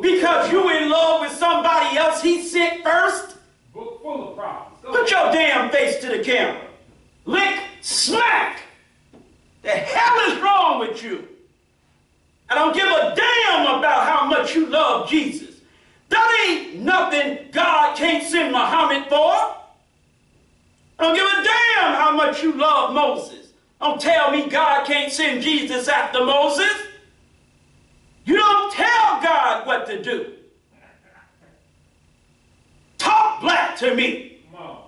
Because you in love with somebody else he sent first? Book full of problems. Put your damn face to the camera. Lick smack. The hell is wrong with you? I don't give a damn about how much you love Jesus. That ain't nothing God can't send Muhammad for. I don't give a damn how much you love Moses. Don't tell me God can't send Jesus after Moses. You don't tell God what to do. Talk black to me. Come on.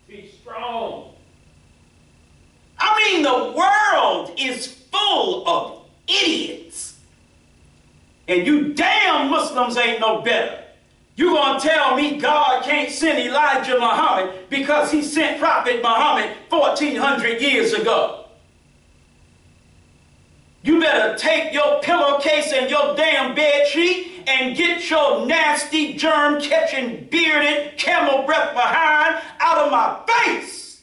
Be strong. I mean, the world is full of idiots. And you damn Muslims ain't no better. You gonna tell me God can't send Elijah Muhammad because he sent Prophet Muhammad 1400 years ago. You better take your pillowcase and your damn bed sheet and get your nasty germ-catching, bearded, camel breath behind out of my face.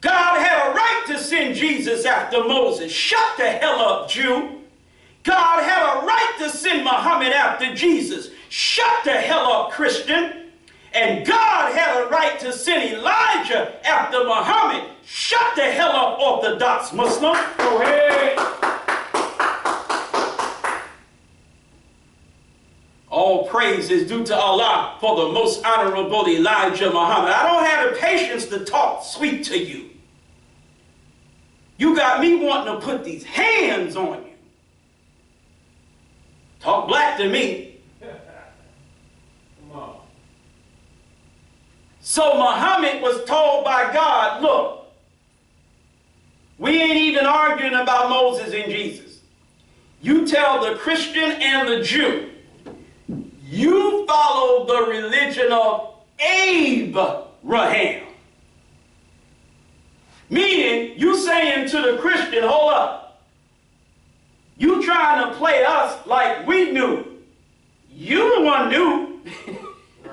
God had a right to send Jesus after Moses. Shut the hell up, Jew. God had a right to send Muhammad after Jesus. Shut the hell up, Christian. And God had a right to send Elijah after Muhammad. Shut the hell up, Orthodox Muslim. Go ahead. All praise is due to Allah for the most honorable Elijah Muhammad. I don't have the patience to talk sweet to you. You got me wanting to put these hands on you. Talk black to me. Come on. So Muhammad was told by God, look, we ain't even arguing about Moses and Jesus. You tell the Christian and the Jew, you follow the religion of Abraham. Meaning, you saying to the Christian, hold up. You trying to play us like we knew. You the one knew. Right.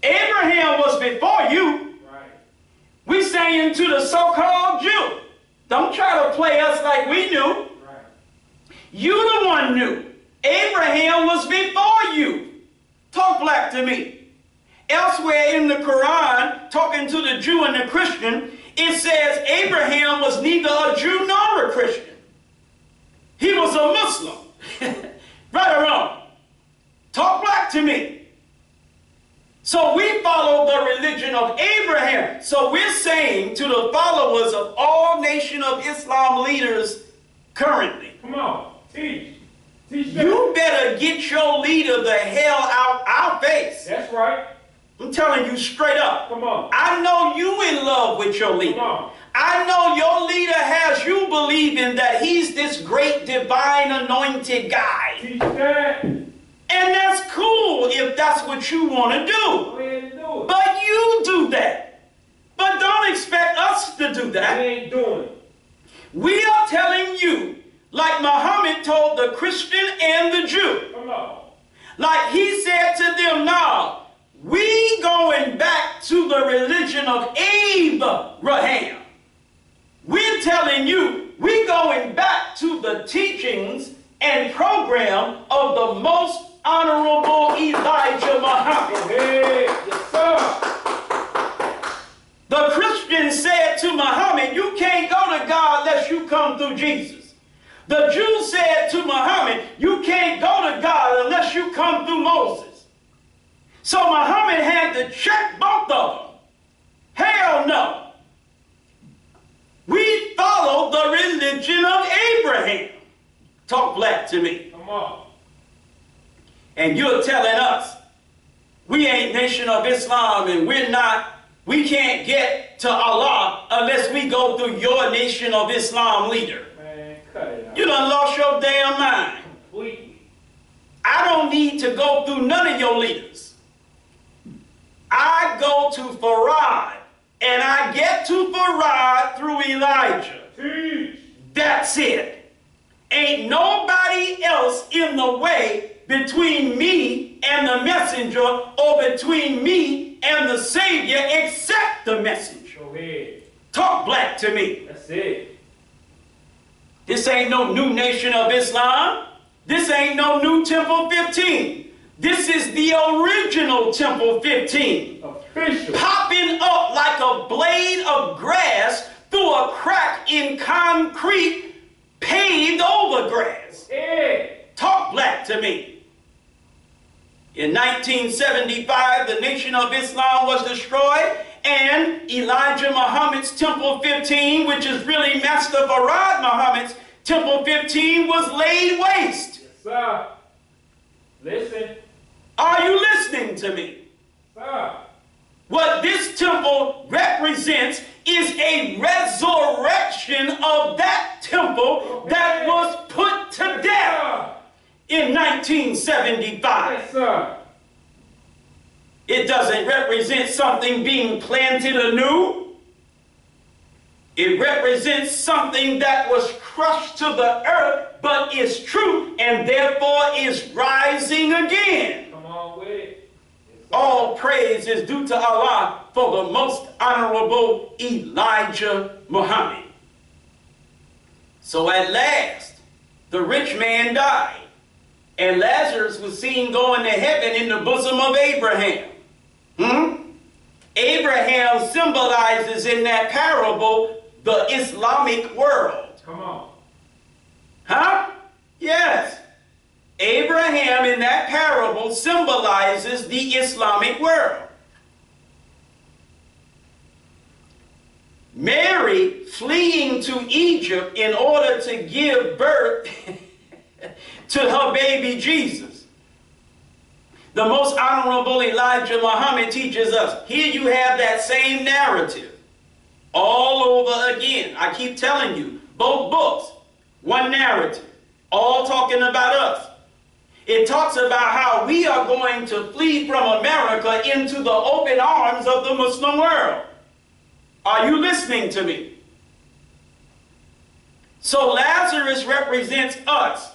Abraham was before you. Right. We saying to the so-called Jew, don't try to play us like we knew. Right. You the one knew. Abraham was before you. Talk black to me. Elsewhere in the Quran, talking to the Jew and the Christian, it says Abraham was neither a Jew nor a Christian. He was a Muslim. Right or wrong? Talk black to me. So we follow the religion of Abraham. So we're saying to the followers of all Nation of Islam leaders currently, Come on. Teach. Teach you better get your leader the hell out our face. That's right. I'm telling you straight up. Come on. I know you in love with your leader. Come on. I know your leader has you believing that he's this great divine anointed guy. Teach that. And that's cool if that's what you want to do. Go ahead and do it. But you do that. But don't expect us to do We that. ain't doing it. We are telling you, like Muhammad told the Christian and the Jew. Come on. Like he said to them, now, we going back to the religion of Abraham. We're telling you, we're going back to the teachings and program of the most honorable Elijah Muhammad. Hey, yes, sir. The Christian said to Muhammad, you can't go to God unless you come through Jesus. The Jew said to Muhammad, you can't go to God unless you come through Moses. So Muhammad had to check both of them. Hell no. We follow the religion of Abraham. Talk black to me. Come on. And you're telling us we ain't Nation of Islam and we can't get to Allah unless we go through your Nation of Islam leader. Man, cut it out. You done lost your damn mind. Completely. I don't need to go through none of your leaders. I go to Farad, and I get to Farad through Elijah. Teach. That's it. Ain't nobody else in the way between me and the messenger or between me and the Savior except the messenger. Go ahead. Talk black to me. That's it. This ain't no new Nation of Islam. This ain't no new Temple 15. This is the original Temple 15. Official. Popping up like a blade of grass through a crack in concrete paved over grass. Hey. Talk black to me. In 1975, the Nation of Islam was destroyed, and Elijah Muhammad's Temple 15, which is really Master Farad Muhammad's Temple 15, was laid waste. Yes, sir. Listen. Are you listening to me? Sir. What this temple represents is a resurrection of that temple that was put to death in 1975. Yes, sir. It doesn't represent something being planted anew. It represents something that was crushed to the earth, but is true and therefore is rising again. Come on with it. All praise is due to Allah for the most honorable Elijah Muhammad. So at last, the rich man died, and Lazarus was seen going to heaven in the bosom of Abraham. Abraham symbolizes in that parable the Islamic world. Come on. Huh? Yes. Abraham in that parable symbolizes the Islamic world. Mary fleeing to Egypt in order to give birth to her baby Jesus. The most honorable Elijah Muhammad teaches us. Here you have that same narrative all over again. I keep telling you, both books, one narrative, all talking about us. It talks about how we are going to flee from America into the open arms of the Muslim world. Are you listening to me? So Lazarus represents us.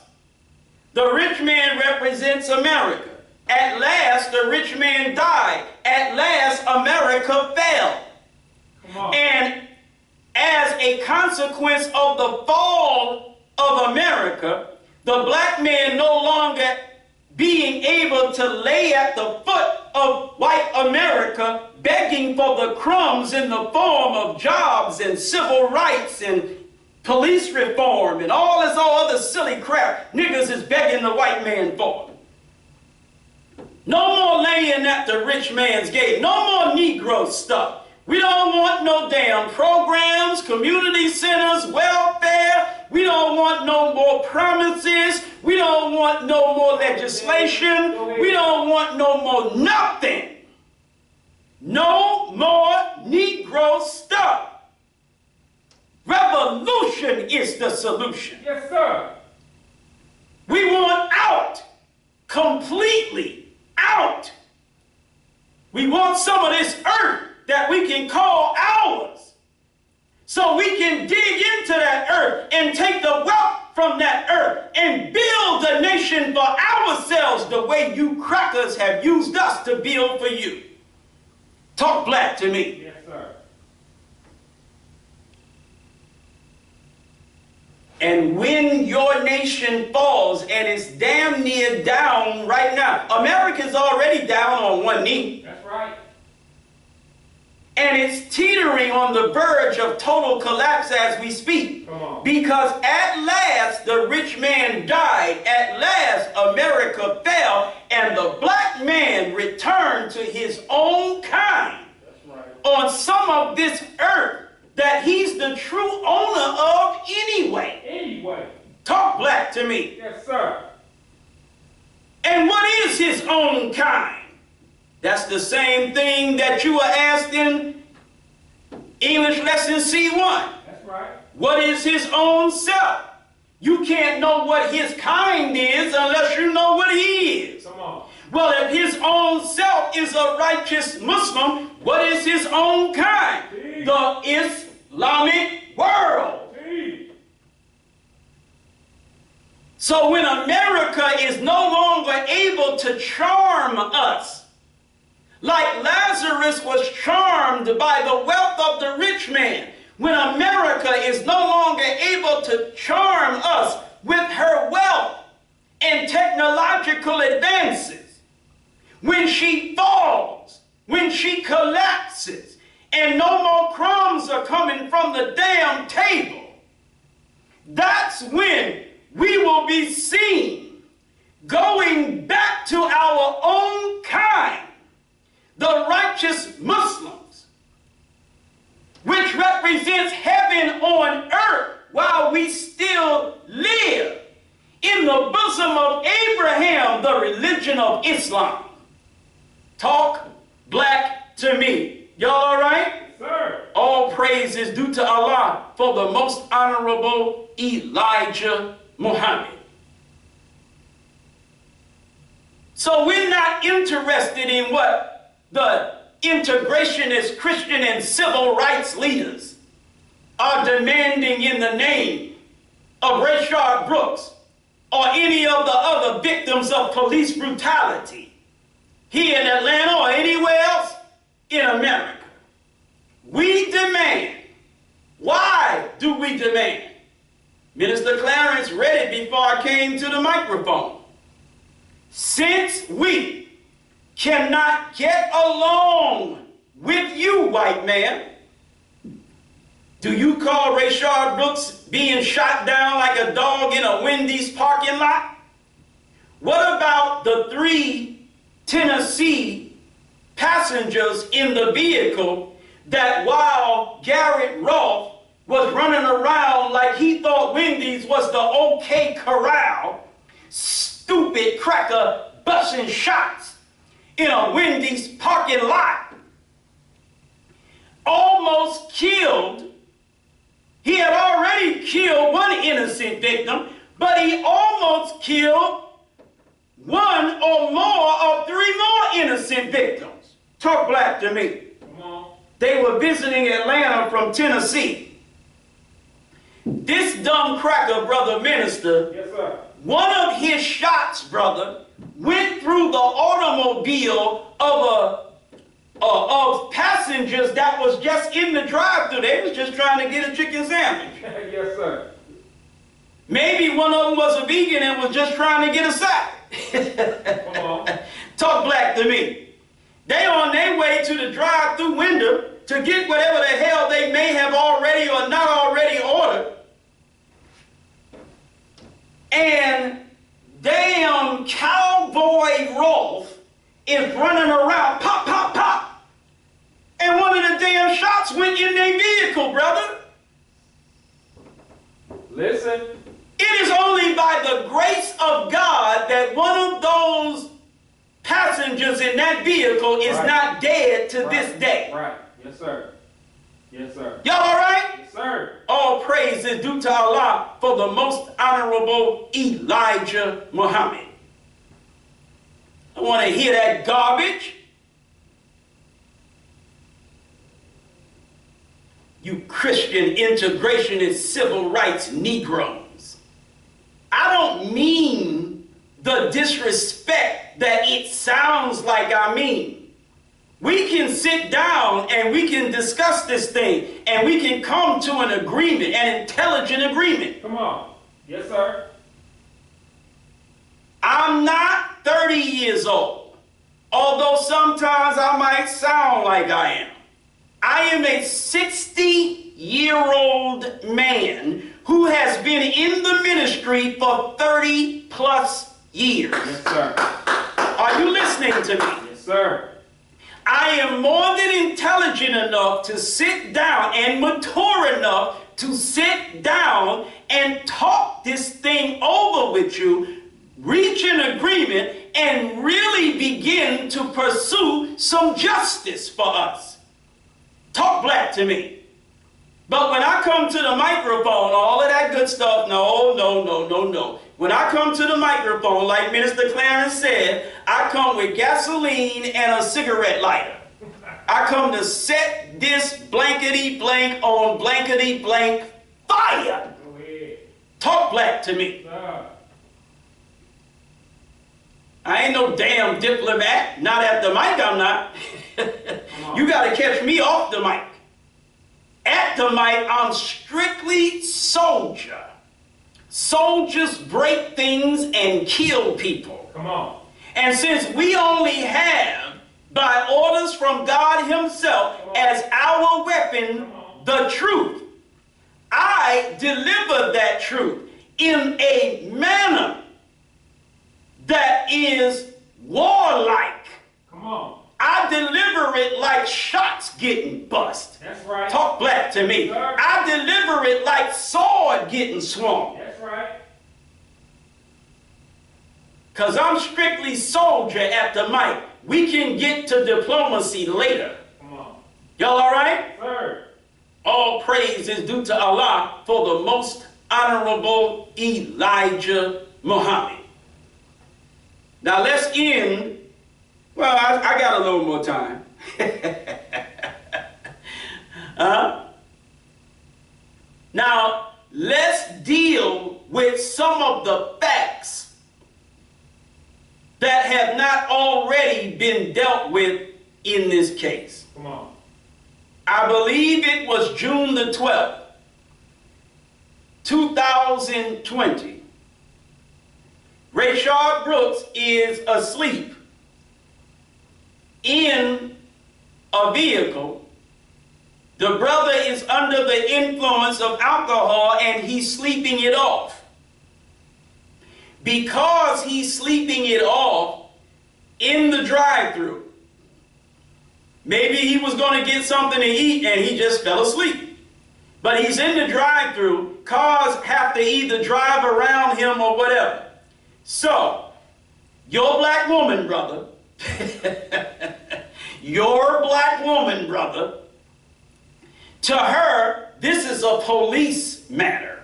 The rich man represents America. At last, the rich man died. At last, America fell. Come on. And as a consequence of the fall of America, the black man no longer being able to lay at the foot of white America, begging for the crumbs in the form of jobs and civil rights and police reform and all this other silly crap niggas is begging the white man for. No more laying at the rich man's gate. No more Negro stuff. We don't want no damn programs, community centers, welfare. We don't want no more promises. We don't want no more legislation. We don't want no more nothing. No more Negro stuff. Revolution is the solution. Yes, sir. We want out. Completely out. We want some of this earth that we can call ours, so we can dig into that earth and take the wealth from that earth and build a nation for ourselves the way you crackers have used us to build for you. Talk black to me. Yes, sir. And when your nation falls, and it's damn near down right now, America's already down on one knee. That's right. And it's teetering on the verge of total collapse as we speak. Come on. Because at last the rich man died. At last America fell. And the black man returned to his own kind. That's right. On some of this earth that he's the true owner of anyway. Anyway. Talk black to me. Yes, sir. And what is his own kind? That's the same thing that you were asked in English lesson C1. That's right. What is his own self? You can't know what his kind is unless you know what he is. Come on. Well, if his own self is a righteous Muslim, what is his own kind? Peace. The Islamic world. Peace. So when America is no longer able to charm us, like Lazarus was charmed by the wealth of the rich man, when America is no longer able to charm us with her wealth and technological advances, when she falls, when she collapses, and no more crumbs are coming from the damn table, that's when we will be seen going back to our own kind, the righteous Muslims, which represents heaven on earth while we still live in the bosom of Abraham, the religion of Islam. Talk black to me. Y'all all right? Sir. All praise is due to Allah for the most honorable Elijah Muhammad. So we're not interested in what the integrationist Christian and civil rights leaders are demanding in the name of Rayshard Brooks or any of the other victims of police brutality here in Atlanta or anywhere else in America. We demand. Why do we demand? Minister Clarence read it before I came to the microphone. Since we cannot get along with you, white man, do you call Rayshard Brooks being shot down like a dog in a Wendy's parking lot? What about the 3 Tennessee passengers in the vehicle that while Garrett Rolfe was running around like he thought Wendy's was the OK Corral, stupid cracker busting shots in a Wendy's parking lot, almost killed? He had already killed one innocent victim, but he almost killed 1 or more of 3 more innocent victims. Talk black to me. Come on. They were visiting Atlanta from Tennessee. This dumb cracker, brother minister, Yes, sir. one of his shots, brother, went through the automobile of passengers that was just in the drive-thru. They was just trying to get a chicken sandwich. Yes, sir. Maybe one of them was a vegan and was just trying to get a salad. Come on. Talk black to me. They on their way to the drive-thru window to get whatever the hell they may have already or not already ordered. And damn Cowboy Rolfe is running around, pop, pop, pop. And one of the damn shots went in their vehicle, brother. Listen. It is only by the grace of God that one of those passengers in that vehicle is not dead to this day. Right. Yes, sir. Yes, sir. Y'all all right? Yes, sir. All praise is due to Allah for the most honorable Elijah Muhammad. I want to hear that garbage. You Christian integrationist civil rights Negroes. I don't mean the disrespect that it sounds like I mean. We can sit down and we can discuss this thing and we can come to an agreement, an intelligent agreement. Come on. Yes, sir. I'm not 30 years old, although sometimes I might sound like I am. I am a 60-year-old man who has been in the ministry for 30 plus years. Yes, sir. Are you listening to me? Yes, sir. I am more than intelligent enough to sit down and mature enough to sit down and talk this thing over with you, reach an agreement, and really begin to pursue some justice for us. Talk black to me. But when I come to the microphone, all of that good stuff, no. When I come to the microphone, like Minister Clarence said, I come with gasoline and a cigarette lighter. I come to set this blankety blank on blankety blank fire. Go ahead. Talk black to me. Sir. I ain't no damn diplomat. Not at the mic, I'm not. You got to catch me off the mic. At the mic, I'm strictly soldier. soldiers break things and kill people. Come on. And since we only have, by orders from God himself, as our weapon, the truth, I deliver that truth in a manner that is warlike. Come on. I deliver it like shots getting bust. That's right. Talk black to me. Sir. I deliver it like sword getting swung. That's right. Because I'm strictly soldier at the mic. We can get to diplomacy later. Come on. Y'all all right? Sir. All praise is due to Allah for the most honorable Elijah Muhammad. Now let's end. Well, I got a little more time. Now, let's deal with some of the facts that have not already been dealt with in this case. Come on. I believe it was June the 12th, 2020. Rayshard Brooks is asleep in a vehicle. The brother is under the influence of alcohol and he's sleeping it off. Because he's sleeping it off in the drive-thru, maybe he was going to get something to eat and he just fell asleep. But he's in the drive-thru, cars have to either drive around him or whatever. So, your black woman, brother, your black woman, brother, to her, this is a police matter.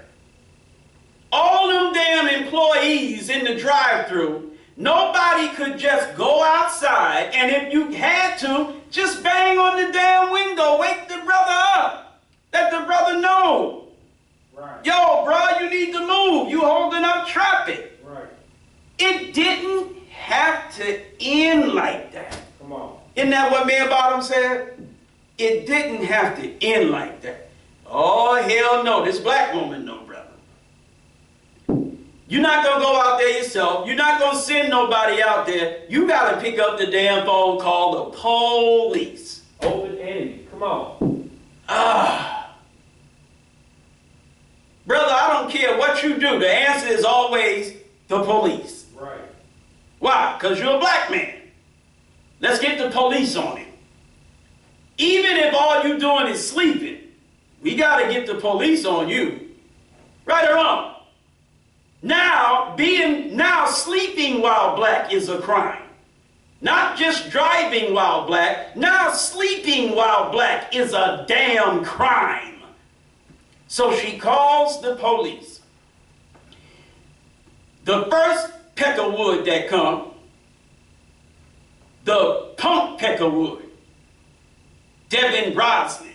All them damn employees in the drive-thru, nobody could just go outside, and if you had to, just bang on the damn window, wake the brother up, let the brother know. Right. Yo, bro, you need to move. You holding up traffic. Right. It didn't have to end like that. Come on. Isn't that what Mayor Bottom said? It didn't have to end like that. Oh, hell no. This black woman, no, brother. You're not going to go out there yourself. You're not going to send nobody out there. You got to pick up the damn phone, call the police. Open enemy. Come on. Brother, I don't care what you do. The answer is always the police. Right. Why? Because you're a black man. Let's get the police on him. Even if all you're doing is sleeping, we got to get the police on you. Right or wrong? Now, sleeping while black is a crime. Not just driving while black. Now sleeping while black is a damn crime. So she calls the police. The first peck of wood that come, the punk peck of wood, Devin Brosnan,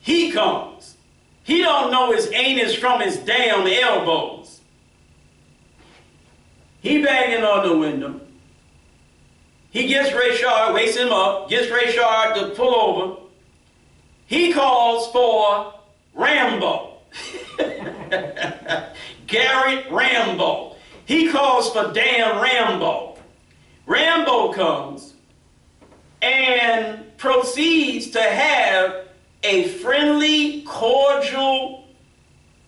he comes. He don't know his anus from his damn elbows. He banging on the window. He gets Rayshard, wakes him up, gets Rayshard to pull over. He calls for Rambo. Garrett Rambo. He calls for damn Rambo. Rambo comes and proceeds to have a friendly, cordial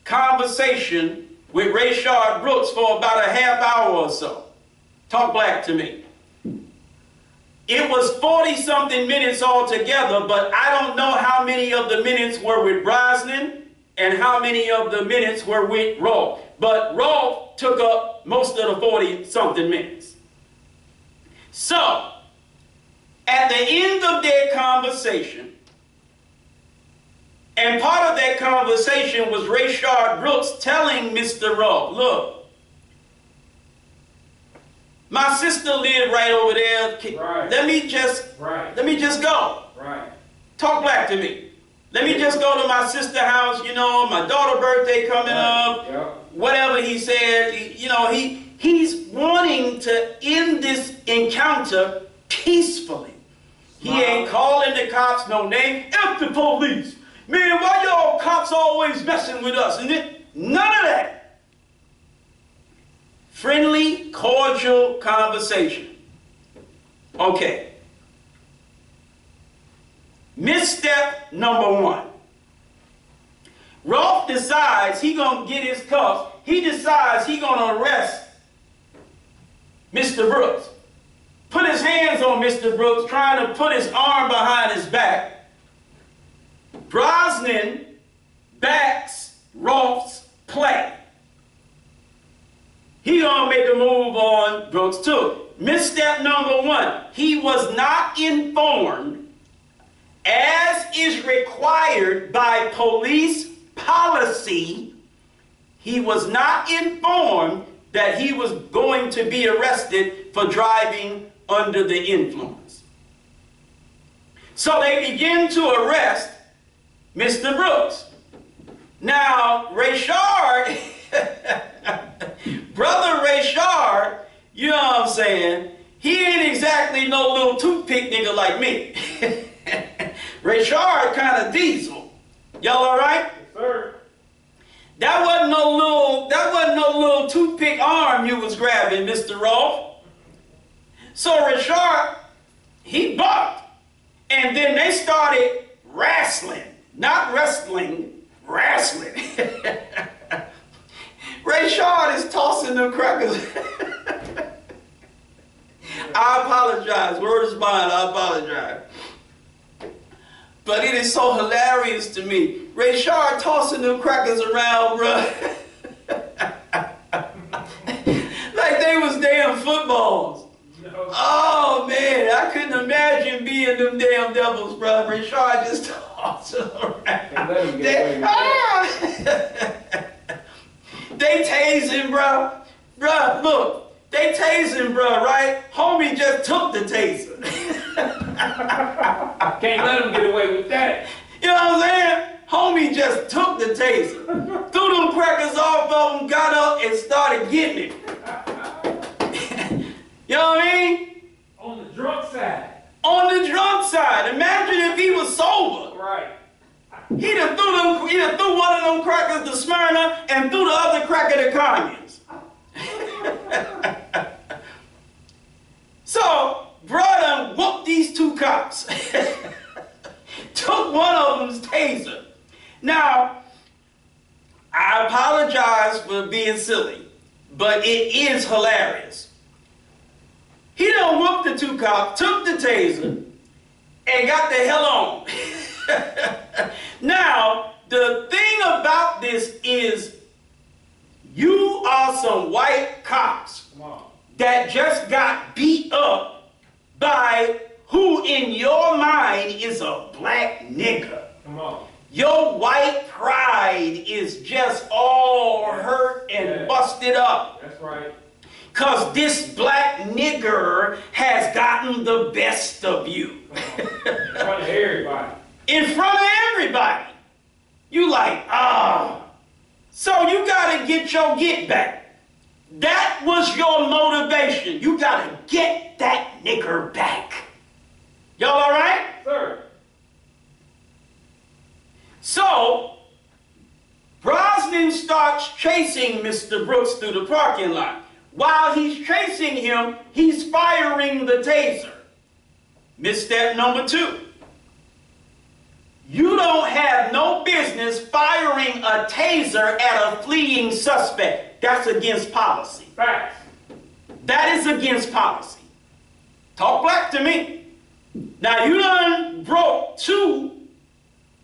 conversation with Rayshard Brooks for about a half hour or so. Talk black to me. It was 40-something minutes altogether, but I don't know how many of the minutes were with Brosnan and how many of the minutes were with Rolf. But Rolf took up most of the 40-something minutes. So, at the end of their conversation, and part of that conversation was Rayshard Brooks telling Mr. Rolf, look, my sister lived right over there. Right. Let me just go. Right. Talk black to me. Let me just go to my sister's house, you know, my daughter's birthday coming up. Yep. Whatever he said, you know, he's wanting to end this encounter peacefully. He ain't calling the cops no name. F the police. Man, why y'all cops always messing with us? And none of that. cordial conversation. Okay. Misstep number 1. Rolf decides he gonna get his cuffs. He decides he gonna arrest Mr. Brooks. Put his hands on Mr. Brooks, trying to put his arm behind his back. Brosnan backs Rolf's play. He gonna make a move on Brooks too. Misstep number 1, he was not informed, as is required by police policy. He was not informed that he was going to be arrested for driving under the influence. So they begin to arrest Mr. Brooks. Now, Rayshard, brother Rayshard, you know what I'm saying, he ain't exactly no little toothpick nigga like me. Rayshard kind of diesel. Y'all all right? Yes, sir. That wasn't no little toothpick arm you was grabbing, Mr. Rolf. So Rayshard, he bucked. And then they started wrestling. Not wrestling, wrestling. Rayshard is tossing them crackers. I apologize. Word is mine. I apologize. But it is so hilarious to me. Rayshard tossing them crackers around, bruh. Like they was damn footballs. No. Oh, man. I couldn't imagine being them damn devils, bruh. Rayshard just tossing around. They tasing, bruh. Bruh, look. They tasing, bruh, right? Homie just took the taser. Can't let him get away with that. You know what I'm saying? Homie just took the taser, threw them crackers off of him, got up and started getting it. You know what I mean? On the drunk side. On the drunk side. Imagine if he was sober. Right. He'd have threw one of them crackers to Smyrna and threw the other cracker to Conyers. So, brother whooped these 2 cops. Took one of them's taser. Now, I apologize for being silly, but it is hilarious. He done whooped the 2 cops, took the taser, and got the hell on. Now, the thing about this is you are some white cops that just got beat up by who in your mind is a black nigga. Come on. Your white pride is just all hurt and busted up. That's right. Because this black nigger has gotten the best of you. In front of everybody. In front of everybody. You like, so you got to get your get back. That was your motivation. You got to get that nigger back. Y'all all right? Sir. So, Brosnan starts chasing Mr. Brooks through the parking lot. While he's chasing him, he's firing the taser. Misstep number 2. You don't have no business firing a taser at a fleeing suspect. That's against policy. Facts. That is against policy. Talk black to me. Now, you done broke 2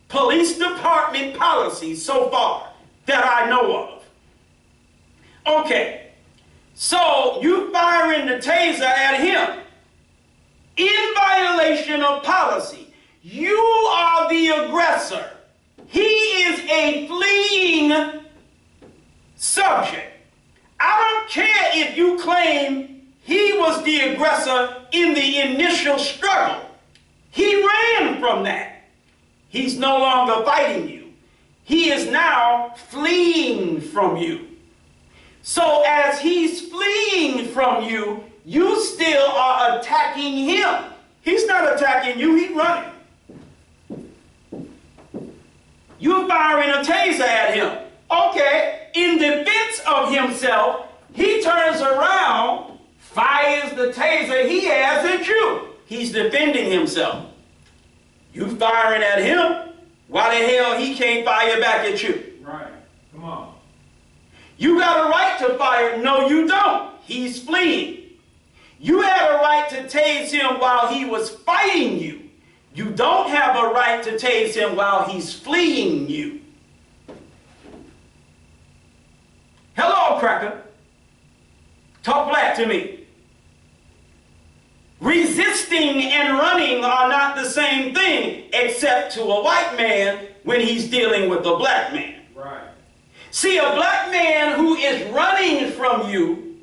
police department policies so far that I know of. Okay, so you firing the taser at him in violation of policy. You are the aggressor. He is a fleeing subject. I don't care if you claim he was the aggressor in the initial struggle. He ran from that. He's no longer fighting you. He is now fleeing from you. So as he's fleeing from you, you still are attacking him. He's not attacking you, he's running. You're firing a taser at him. Okay, in defense of himself, he turns around fires the taser he has at you. He's defending himself. You firing at him, why the hell he can't fire back at you? Right. Come on. You got a right to fire. No, you don't. He's fleeing. You had a right to tase him while he was fighting you. You don't have a right to tase him while he's fleeing you. Hello, cracker. Talk black to me. Resisting and running are not the same thing, except to a white man when he's dealing with a black man. Right. See, a black man who is running from you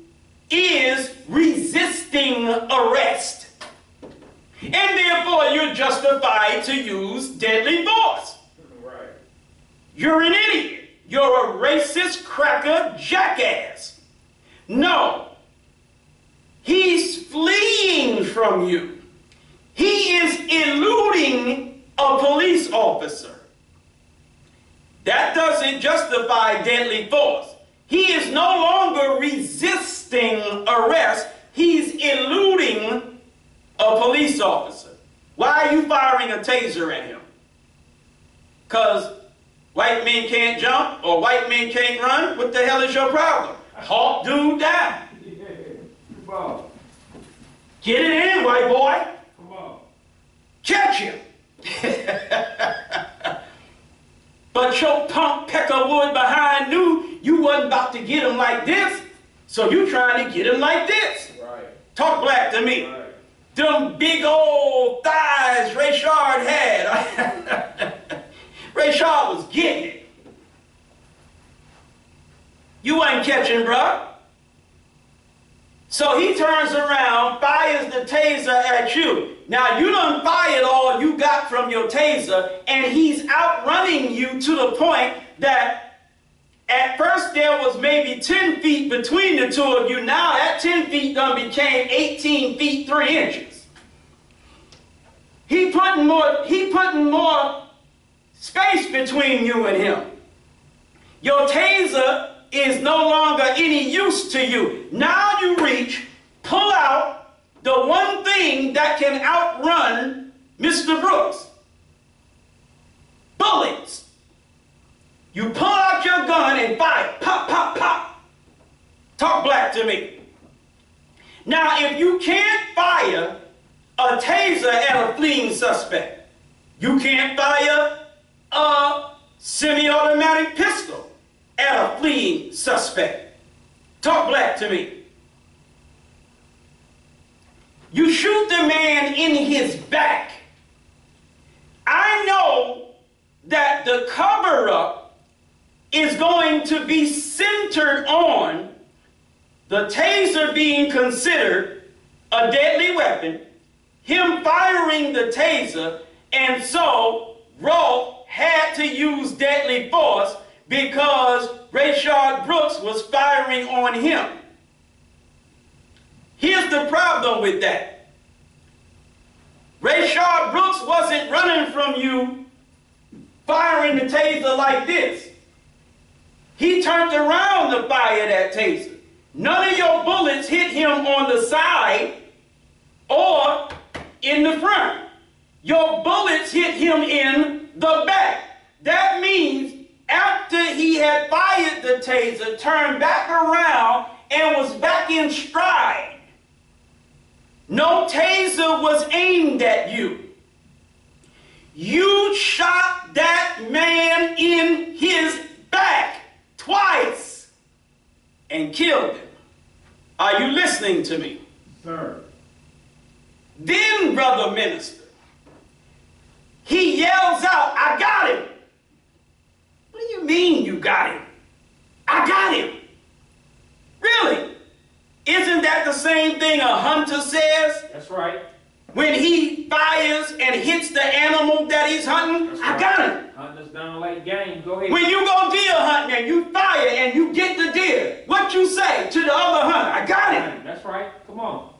is resisting arrest. And therefore, you're justified to use deadly force. Right. You're an idiot. You're a racist, cracker, jackass. No. He's fleeing from you. He is eluding a police officer. That doesn't justify deadly force. He is no longer resisting arrest. He's eluding a police officer. Why are you firing a taser at him? Because white men can't jump or white men can't run? What the hell is your problem? Hawk dude down. Come on. Get it in, white boy. Come on. Catch him. But your punk peckerwood behind knew you wasn't about to get him like this, so you trying to get him like this. Right. Talk black to me. Right. Them big old thighs Rayshard had. Rayshard was getting it. You ain't catching, bruh. So he turns around, fires the taser at you. Now you done fired all you got from your taser, and he's outrunning you to the point that at first there was maybe 10 feet between the two of you. Now that 10 feet done became 18 feet 3 inches. He putting more space between you and him. Your taser is no longer any use to you. Now you reach, pull out the one thing that can outrun Mr. Brooks. Bullets. You pull out your gun and fire. Pop, pop, pop. Talk black to me. Now, if you can't fire a taser at a fleeing suspect, you can't fire a semi-automatic pistol at a fleeing suspect. Talk black to me. You shoot the man in his back. I know that the cover-up is going to be centered on the taser being considered a deadly weapon, him firing the taser, and so Rolfe had to use deadly force because Rayshard Brooks was firing on him. Here's the problem with that. Rayshard Brooks wasn't running from you firing the taser like this. He turned around to fire that taser. None of your bullets hit him on the side or in the front. Your bullets hit him in the back. That means after he had fired the taser, turned back around and was back in stride. No taser was aimed at you. You shot that man in his back twice and killed him. Are you listening to me? Sir. Then, brother minister, he yells out, "I got him." What do you mean you got him? I got him. Really? Isn't that the same thing a hunter says? That's right. When he fires and hits the animal that he's hunting? That's I right. got him. Hunters down like game. Go ahead. When you go deer hunting and you fire and you get the deer, what you say to the other hunter? I got him. That's right. Come on.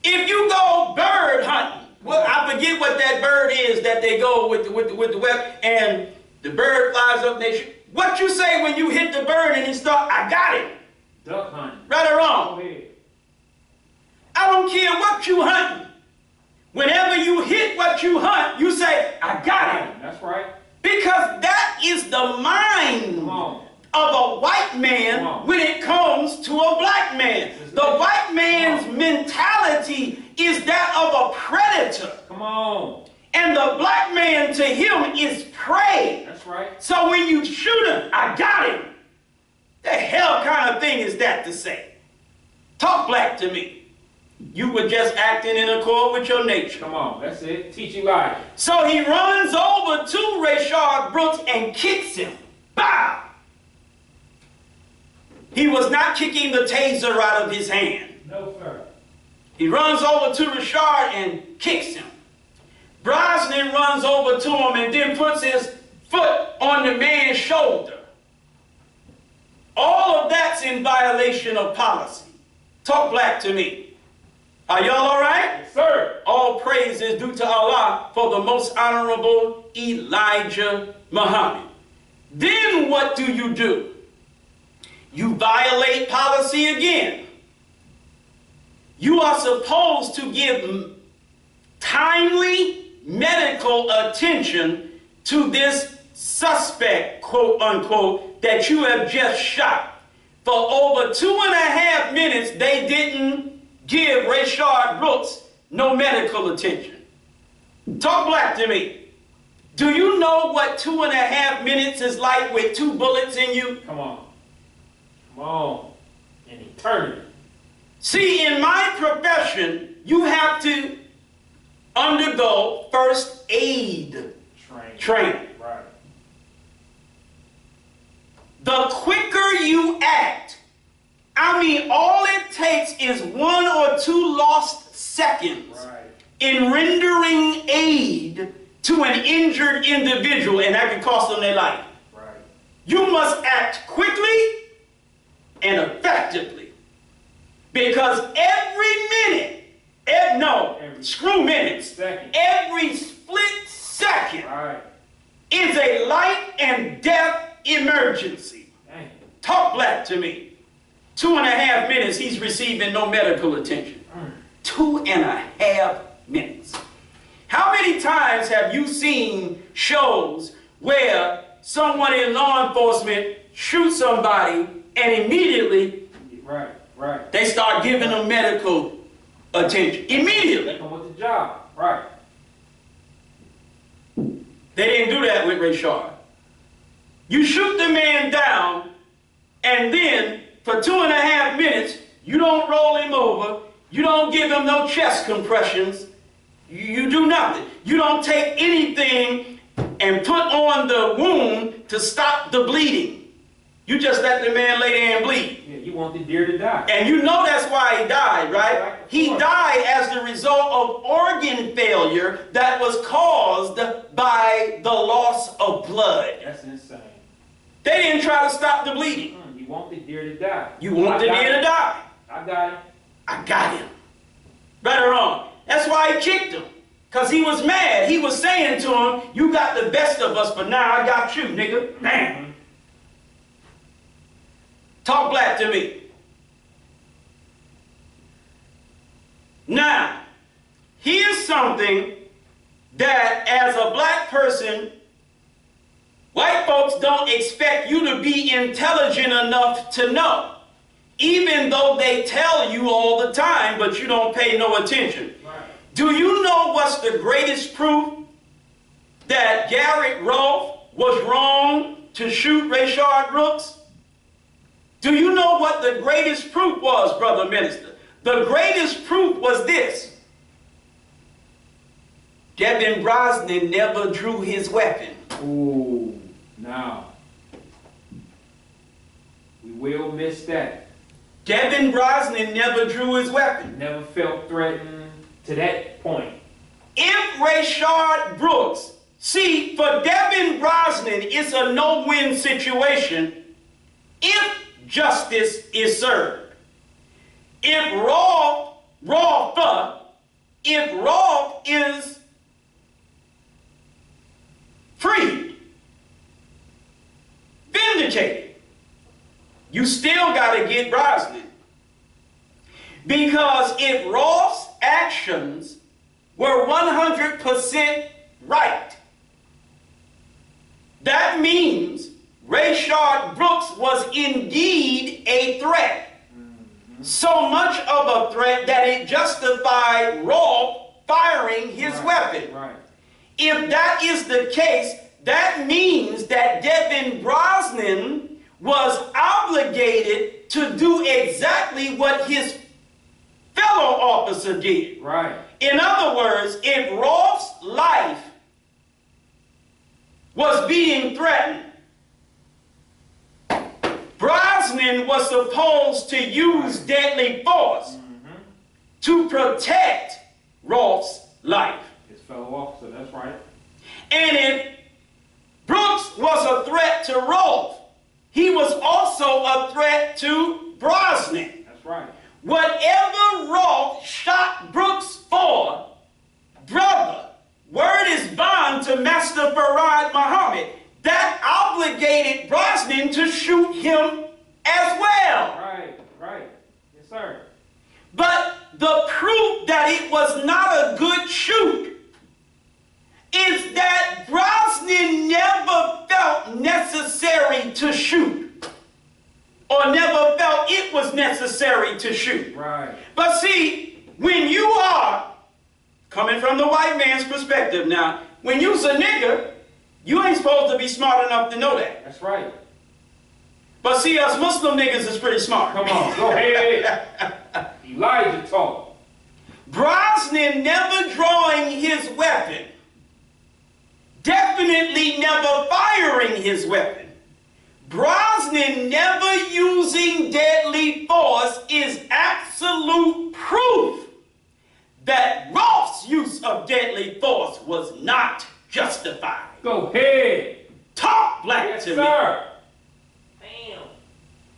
If you go bird hunting, well, I forget what that bird is that they go with the weapon, and the bird flies up and they shoot. What you say when you hit the bird and he start, I got him. Duck hunting. Right or Go wrong? ahead. I don't care what you hunting. Whenever you hit what you hunt, you say, I got it. That's right. Because that is the mind Come on. of a white man when it comes to a black man. The white man's mentality is that of a predator. Come on. And the black man to him is prey. That's right. So when you shoot him, I got him. The hell kind of thing is that to say? Talk black to me. You were just acting in accord with your nature. Come on. That's it. Teach you life. So he runs over to Rayshard Brooks and kicks him. Bow! He was not kicking the taser out of his hand. No, sir. He runs over to Rayshard and kicks him. Brosnan runs over to him and then puts his foot on the man's shoulder. All of that's in violation of policy. Talk black to me. Are y'all all right? Yes, sir. All praise is due to Allah for the most honorable Elijah Muhammad. Then what do? You violate policy again. You are supposed to give timely medical attention to this suspect, quote unquote, that you have just shot. For over 2.5 minutes, they didn't give Rayshard Brooks no medical attention. Talk black to me. Do you know what 2.5 minutes is like with 2 bullets in you? Come on. Come on. An eternity. See, in my profession, you have to undergo first aid training. Right. The quicker you act, I mean, all it takes is 1 or 2 lost seconds in rendering aid to an injured individual, and that can cost them their life. Right. You must act quickly and effectively, because every minute, screw minutes, every split second is a life and death emergency. Dang. Talk black to me. 2.5 minutes, he's receiving no medical attention. 2.5 minutes. How many times have you seen shows where someone in law enforcement shoots somebody and immediately they start giving them medical attention? Immediately. They come with the job. Right. They didn't do that with Rayshard. You shoot the man down, and then for 2.5 minutes, you don't roll him over, you don't give him no chest compressions, you do nothing. You don't take anything and put on the wound to stop the bleeding. You just let the man lay there and bleed. Yeah, you want the deer to die. And you know that's why he died, right? He died as the result of organ failure that was caused by the loss of blood. That's insane. They didn't try to stop the bleeding. You want the deer to die. You want the deer to die. I got him. I got him. Right or wrong? That's why he kicked him. Because he was mad. He was saying to him, you got the best of us, but now I got you, nigga. Bam. Talk black to me. Now, here's something that as a black person, white folks don't expect you to be intelligent enough to know, even though they tell you all the time, but you don't pay no attention. Right. Do you know what's the greatest proof that Garrett Rolfe was wrong to shoot Rayshard Brooks? Do you know what the greatest proof was, brother minister? The greatest proof was this. Devin Brosnan never drew his weapon. Ooh, now. We will miss that. Devin Brosnan never drew his weapon. Never felt threatened to that point. If Rayshard Brooks, see, for Devin Brosnan, it's a no-win situation if justice is served. If Rolfe is freed, vindicated, you still got to get Brosnan. Because if Rolf's actions were 100% right, that means Rayshard Brooks was indeed a threat. So much of a threat that it justified Rolf firing his weapon. Right. If that is the case, that means that Devin Brosnan was obligated to do exactly what his fellow officer did. Right. In other words, if Rolf's life was being threatened, Brosnan was supposed to use deadly force to protect Rolf's life. His fellow officer, that's right. And if Brooks was a threat to Rolf, he was also a threat to Brosnan. That's right. Whatever Rolf shot Brooks for, brother, word is bond to Master Farad Muhammad, that obligated Brosnan to shoot him as well. Right, right. Yes, sir. But the proof that it was not a good shoot is that Brosnan never felt necessary to shoot, or never felt it was necessary to shoot. Right. But see, when you are, coming from the white man's perspective now, when you's a nigger, you ain't supposed to be smart enough to know that. That's right. But see, us Muslim niggas is pretty smart. Come on, go ahead. Elijah talk. Brosnan never drawing his weapon, definitely never firing his weapon, Brosnan never using deadly force is absolute proof that Rolf's use of deadly force was not justified. Go ahead. Talk black Yes, to sir. me.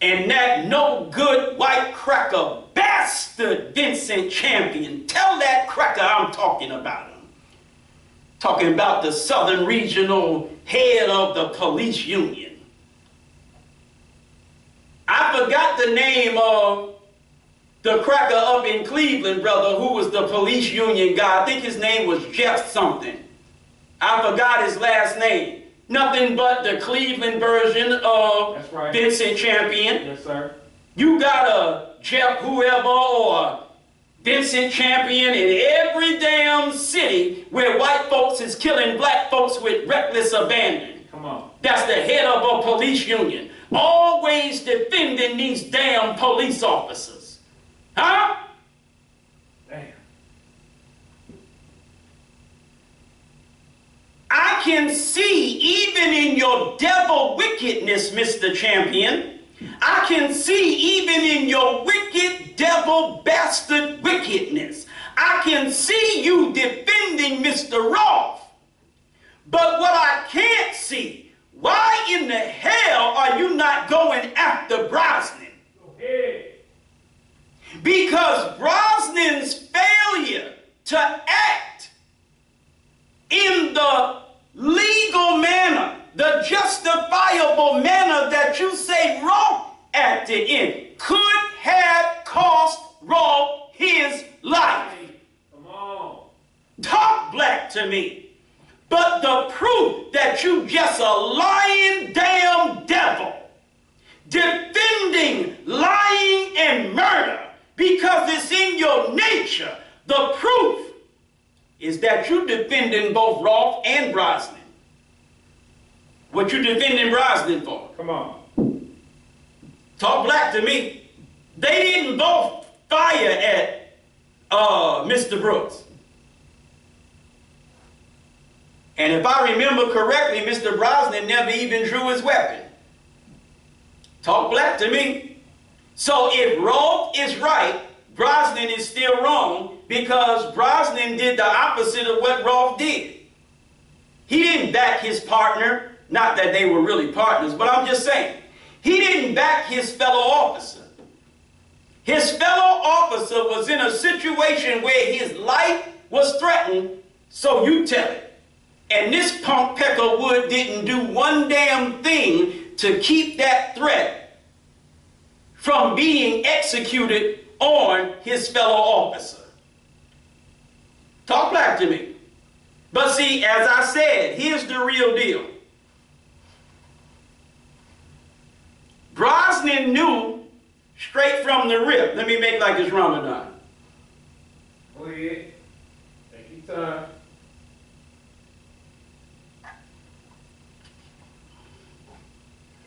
And that no good white cracker bastard Vincent Champion, tell that cracker I'm talking about him. Talking about the Southern Regional head of the police union. I forgot the name of the cracker up in Cleveland, brother, who was the police union guy. I think his name was Jeff something. I forgot his last name. Nothing but the Cleveland version of That's right. Vincent Champion. Yes, sir. You got a Jeff whoever or Vincent Champion in every damn city where white folks is killing black folks with reckless abandon. Come on. That's the head of a police union. Always defending these damn police officers. Huh? Damn. I can see, even in your devil wickedness, Mr. Champion, I can see even in your wicked devil bastard wickedness, I can see you defending Mr. Rolf. But what I can't see, why in the hell are you not going after Brosnan? Go ahead. Because Brosnan's failure to act in the legal manner, the justifiable manner that you say Rolf acted in, could have cost Rolf his life. Come on. Talk black to me. But the proof that you just a lying damn devil, defending lying and murder because it's in your nature, the proof is that you defending both Rolf and Brosnan. What you defending Brosnan for? Come on. Talk black to me. They didn't both fire at Mr. Brooks. And if I remember correctly, Mr. Brosnan never even drew his weapon. Talk black to me. So if Rolf is right, Brosnan is still wrong because Brosnan did the opposite of what Rolf did. He didn't back his partner, not that they were really partners, but I'm just saying, he didn't back his fellow officer. His fellow officer was in a situation where his life was threatened, so you tell it. And this punk Peckerwood didn't do one damn thing to keep that threat from being executed on his fellow officer. Talk back to me. But see, as I said, here's the real deal. Brosnan knew straight from the rip. Let me make like it's Ramadan. Go ahead. Take your time.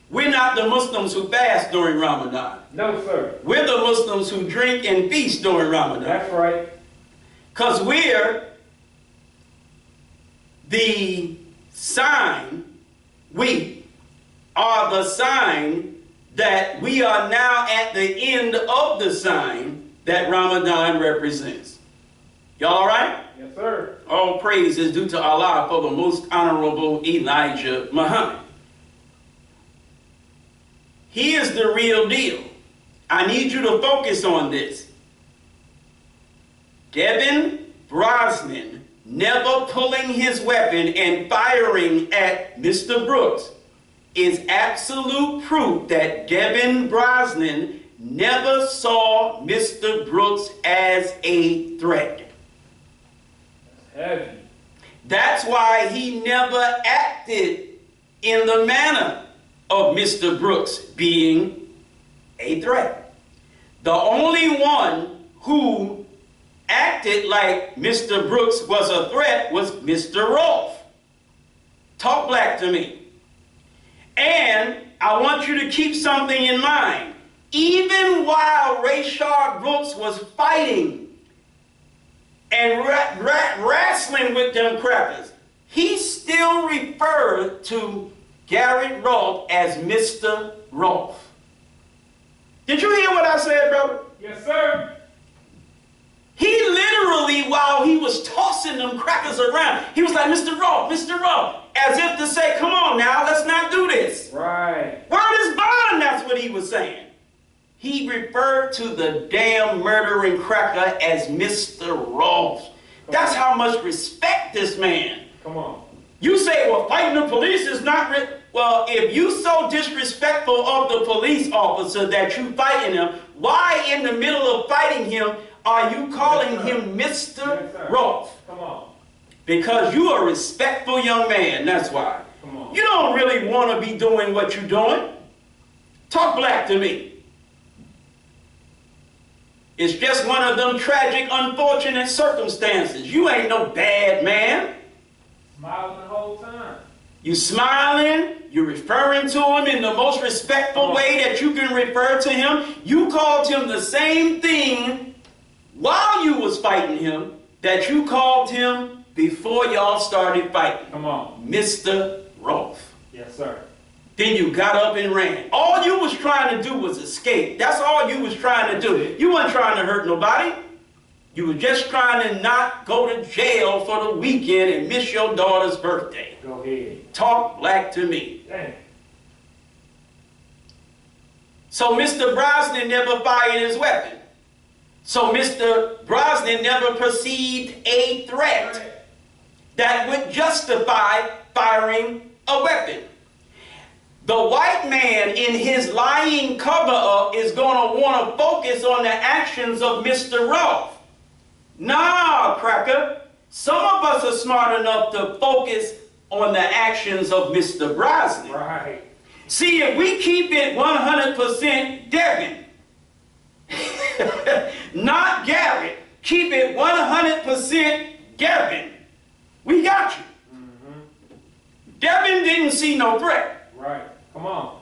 We're not the Muslims who fast during Ramadan. No, sir. We're the Muslims who drink and feast during Ramadan. That's right. Because we're the sign, we are the sign that we are now at the end of the sign that Ramadan represents. Y'all all right? Yes, sir. All praise is due to Allah for the most honorable Elijah Muhammad. Here's the real deal. I need you to focus on this. Devin Brosnan never pulling his weapon and firing at Mr. Brooks is absolute proof that Devin Brosnan never saw Mr. Brooks as a threat. That's heavy. That's why he never acted in the manner of Mr. Brooks being a threat. The only one who acted like Mr. Brooks was a threat was Mr. Rolfe. Talk black to me. And I want you to keep something in mind. Even while Rayshard Brooks was fighting and wrestling with them crackers, he still referred to Garrett Rolfe as Mr. Rolfe. Did you hear what I said, brother? Yes, sir. He literally, while he was tossing them crackers around, he was like, Mr. Rolfe, Mr. Rolfe, as if to say, come on now, let's not do this. Right. Word is bond, that's what he was saying. He referred to the damn murdering cracker as Mr. Rolfe. That's how much respect this man. Come on. You say, well, fighting the police is not... Well, if you so disrespectful of the police officer that you fighting him, why in the middle of fighting him are you calling him Mr. Rolfe? Come on. Because you are a respectful young man, that's why. Come on. You don't really want to be doing what you're doing. Talk black to me. It's just one of them tragic, unfortunate circumstances. You ain't no bad man. Smiling the whole time. You smiling, you're referring to him in the most respectful way that you can refer to him. You called him the same thing while you was fighting him that you called him before y'all started fighting. Come on. Mr. Rolfe. Yes, sir. Then you got up and ran. All you was trying to do was escape. That's all you was trying to do. You weren't trying to hurt nobody. You were just trying to not go to jail for the weekend and miss your daughter's birthday. Go ahead. Talk black to me. Dang. So Mr. Brosnan never fired his weapon. So Mr. Brosnan never perceived a threat that would justify firing a weapon. The white man in his lying cover-up is going to want to focus on the actions of Mr. Rolfe. Nah, cracker. Some of us are smart enough to focus on the actions of Mr. Brosnan. Right. See, if we keep it 100% Devin, not Garrett, keep it 100% Devin, we got you. Devin didn't see no threat. Right. Come on.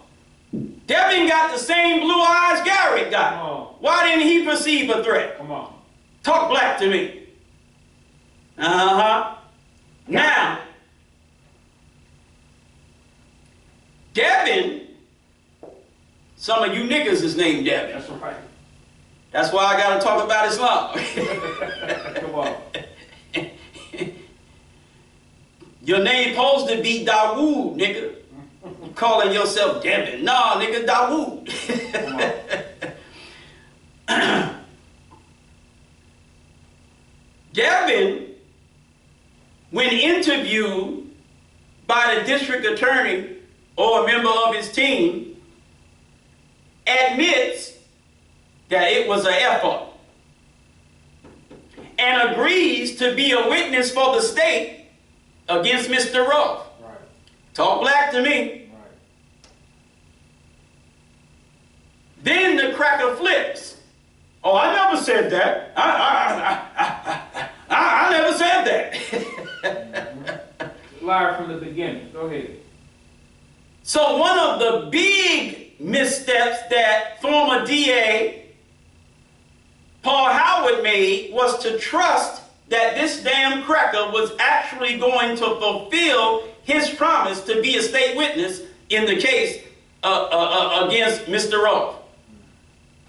Devin got the same blue eyes Garrett got. Come on. Why didn't he perceive a threat? Come on. Talk black to me. Uh-huh. Now, Devin, some of you niggas is named Devin. That's right. That's why I got to talk about Islam. Come on. Your name supposed to be Dawood, nigga. You calling yourself Devin. Nah, nigga, Dawood. Come on. Devin, when interviewed by the district attorney or a member of his team, admits that it was an effort, and agrees to be a witness for the state against Mr. Ruff. Right. Talk black to me. Right. Then the cracker flips. Oh, I never said that. I never said that. Liar from the beginning. Go ahead. So one of the big missteps that former DA Paul Howard made was to trust that this damn cracker was actually going to fulfill his promise to be a state witness in the case against Mr. Ruff.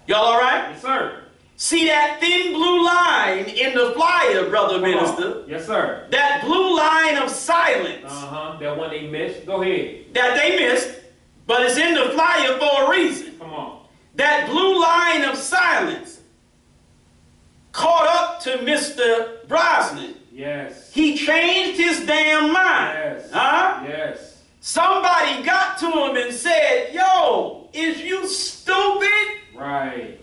Y'all all right? Yes, sir. See that thin blue line in the flyer, brother minister? Yes, sir. That blue line of silence. That one they missed. Go ahead. That they missed, but it's in the flyer for a reason. Come on. That blue line of silence caught up to Mr. Brosnan. Yes. He changed his damn mind. Yes. Huh? Yes. Somebody got to him and said, yo, is you stupid? Right.